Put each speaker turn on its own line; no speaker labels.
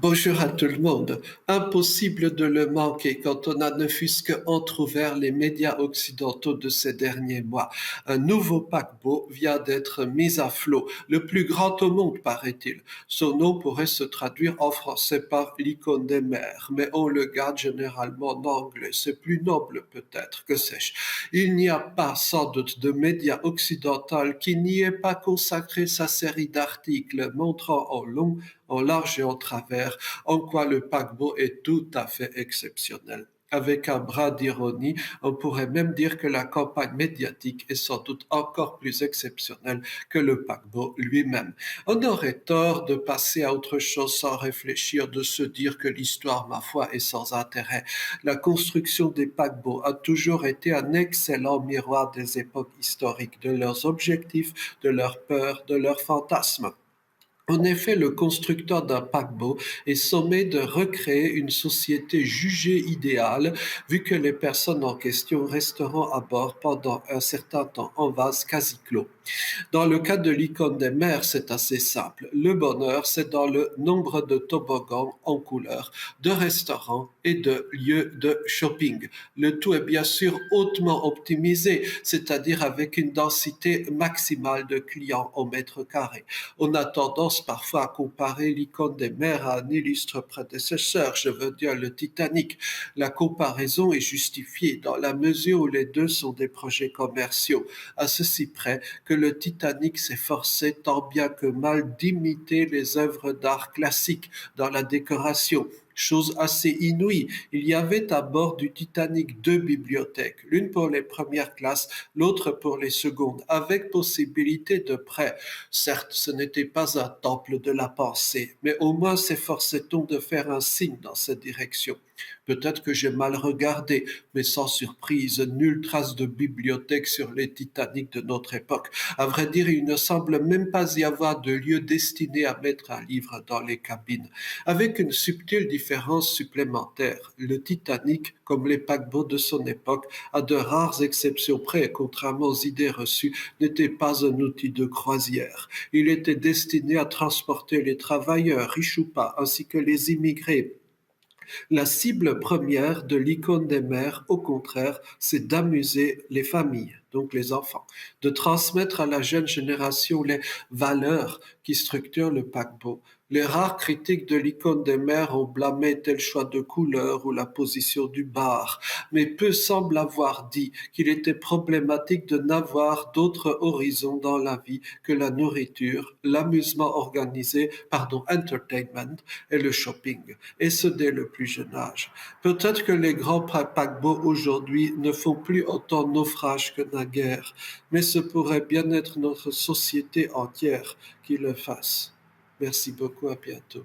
Bonjour à tout le monde. Impossible de le manquer quand on a ne fût-ce qu'entrouvert les médias occidentaux de ces derniers mois. Un nouveau paquebot vient d'être mis à flot, le plus grand au monde, paraît-il. Son nom pourrait se traduire en français par l'icône des mers, mais on le garde généralement en anglais. C'est plus noble peut-être, que sais-je. Il n'y a pas sans doute de médias occidental qui n'y ait pas consacré sa série d'articles montrant en large et en travers, en quoi le paquebot est tout à fait exceptionnel. Avec un brin d'ironie, on pourrait même dire que la campagne médiatique est sans doute encore plus exceptionnelle que le paquebot lui-même. On aurait tort de passer à autre chose sans réfléchir, de se dire que l'histoire, ma foi, est sans intérêt. La construction des paquebots a toujours été un excellent miroir des époques historiques, de leurs objectifs, de leurs peurs, de leurs fantasmes. En effet, le constructeur d'un paquebot est sommé de recréer une société jugée idéale, vu que les personnes en question resteront à bord pendant un certain temps en vase quasi clos. Dans le cas de l'icône des mers, c'est assez simple. Le bonheur, c'est dans le nombre de toboggans en couleur, de restaurants et de lieux de shopping. Le tout est bien sûr hautement optimisé, c'est-à-dire avec une densité maximale de clients au mètre carré. On a tendance parfois à comparer l'icône des mers à un illustre prédécesseur, je veux dire le Titanic. La comparaison est justifiée dans la mesure où les deux sont des projets commerciaux, à ceci près que le Titanic s'efforçait tant bien que mal d'imiter les œuvres d'art classiques dans la décoration. Chose assez inouïe, il y avait à bord du Titanic deux bibliothèques, l'une pour les premières classes, l'autre pour les secondes, avec possibilité de prêt. Certes, ce n'était pas un temple de la pensée, mais au moins s'efforçait-on de faire un signe dans cette direction. Peut-être que j'ai mal regardé, mais sans surprise, nulle trace de bibliothèque sur les Titanic de notre époque. À vrai dire, il ne semble même pas y avoir de lieu destiné à mettre un livre dans les cabines. Avec une subtile différence supplémentaire, le Titanic, comme les paquebots de son époque, à de rares exceptions près, contrairement aux idées reçues, n'était pas un outil de croisière. Il était destiné à transporter les travailleurs, riches ou pas, ainsi que les immigrés. La cible première de l'icône des mères, au contraire, c'est d'amuser les familles, donc les enfants, de transmettre à la jeune génération les valeurs qui structurent le paquebot. Les rares critiques de l'icône des mers ont blâmé tel choix de couleur ou la position du bar, mais peu semblent avoir dit qu'il était problématique de n'avoir d'autre horizon dans la vie que la nourriture, l'amusement organisé, entertainment, et le shopping, et ce dès le plus jeune âge. Peut-être que les grands paquebots aujourd'hui ne font plus autant naufrage que naguère, mais ce pourrait bien être notre société entière qui le fasse. Merci beaucoup, à bientôt.